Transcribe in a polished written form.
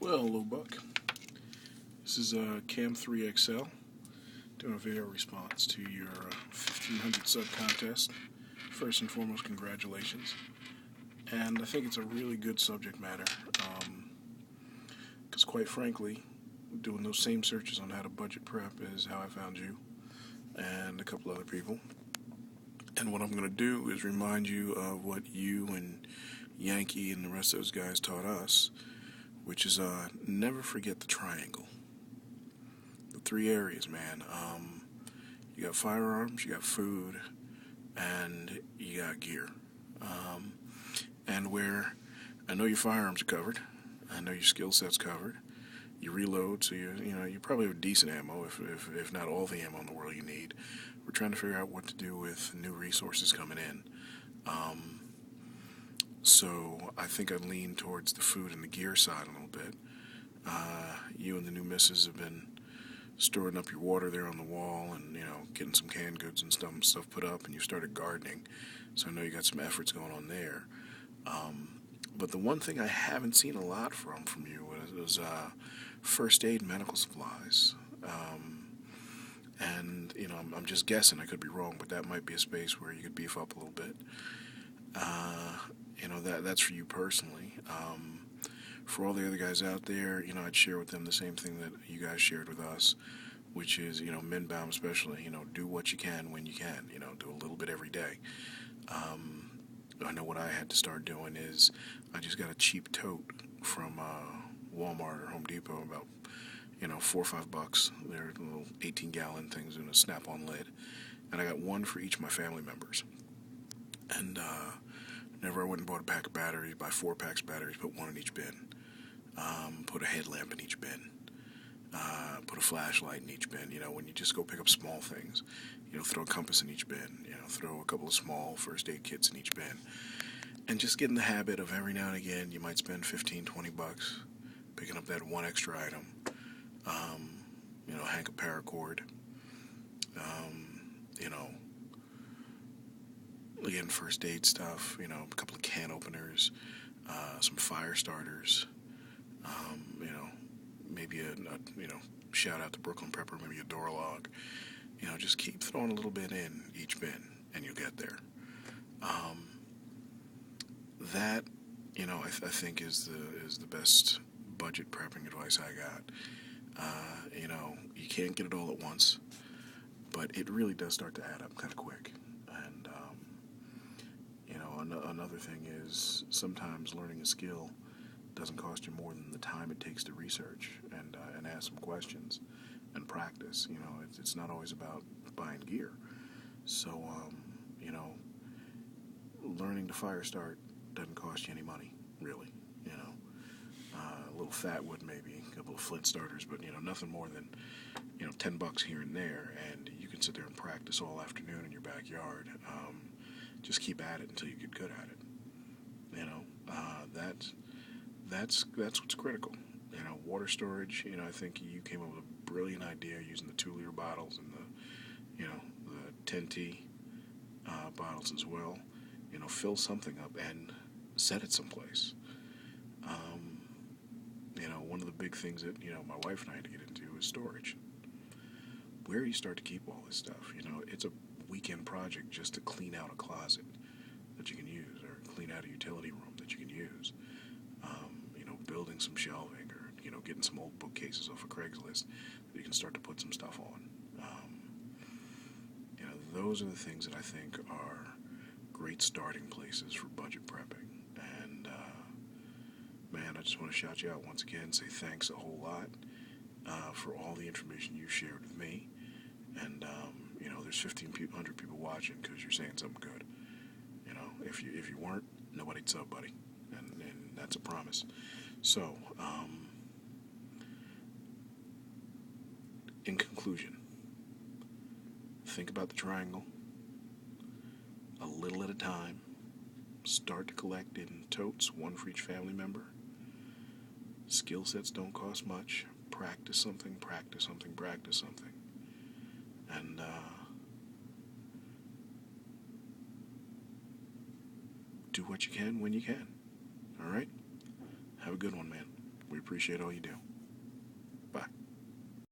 Well, Lowbuck, this is Cam 3 XL doing a video response to your 1500 sub contest. First and foremost, congratulations. And I think it's a really good subject matter because, quite frankly, doing those same searches on how to budget prep is how I found you and a couple other people. And what I'm going to do is remind you of what you and Yankee and the rest of those guys taught us, which is never forget the triangle. The three areas, man. You got firearms, you got food, and you got gear. And where I know your firearms are covered, I know your skill set's covered. You reload, so you probably have decent ammo, if not all the ammo in the world you need. We're trying to figure out what to do with new resources coming in. So I think I lean towards the food and the gear side a little bit. You and the new missus have been storing up your water there on the wall and, getting some canned goods and stuff put up, and you started gardening. So I know you got some efforts going on there. But the one thing I haven't seen a lot from you was first aid medical supplies. And, I'm just guessing, I could be wrong, but that might be a space where you could beef up a little bit. That's for you personally. For all the other guys out there, I'd share with them the same thing that you guys shared with us, which is, men-bound especially, do what you can when you can, do a little bit every day. I know what I had to start doing is I just got a cheap tote from Walmart or Home Depot, about, $4 or $5. They're little 18-gallon things in a snap-on lid. And I got one for each of my family members. And whenever I went and bought a pack of batteries, buy 4 packs of batteries, put one in each bin. Put a headlamp in each bin. Put a flashlight in each bin. When you just go pick up small things, throw a compass in each bin. Throw a couple of small first aid kits in each bin. And just get in the habit of every now and again, you might spend $15, $20 picking up that one extra item. Hank of paracord. Again, first aid stuff, a couple of can openers, some fire starters, maybe a shout out to Brooklyn Prepper, maybe a door log. Just keep throwing a little bit in each bin, and you'll get there. That, I think is the best budget prepping advice I got. You can't get it all at once, but it really does start to add up kind of quick. And another thing is sometimes learning a skill doesn't cost you more than the time it takes to research and ask some questions and practice. It's not always about buying gear. So, learning to fire start doesn't cost you any money, really. A little fat wood maybe, a couple of flint starters, but, nothing more than, $10 here and there, and you can sit there and practice all afternoon in your backyard. Just keep at it until you get good at it. That's what's critical. Water storage. I think you came up with a brilliant idea using the 2-liter bottles and the 10T bottles as well. Fill something up and set it someplace. One of the big things that my wife and I had to get into is storage. Where do you start to keep all this stuff? It's a weekend project just to clean out a closet that you can use, or clean out a utility room that you can use. Building some shelving, or getting some old bookcases off of Craigslist that you can start to put some stuff on. Those are the things that I think are great starting places for budget prepping. And man, I just want to shout you out once again, say thanks a whole lot for all the information you shared with me. And there's 1,500 people watching because you're saying something good. If you weren't, nobody'd sub, buddy, and that's a promise. So, in conclusion, think about the triangle a little at a time. Start to collect in totes, one for each family member. Skill sets don't cost much. Practice something, practice something, practice something. And do what you can when you can. All right? Have a good one, man. We appreciate all you do.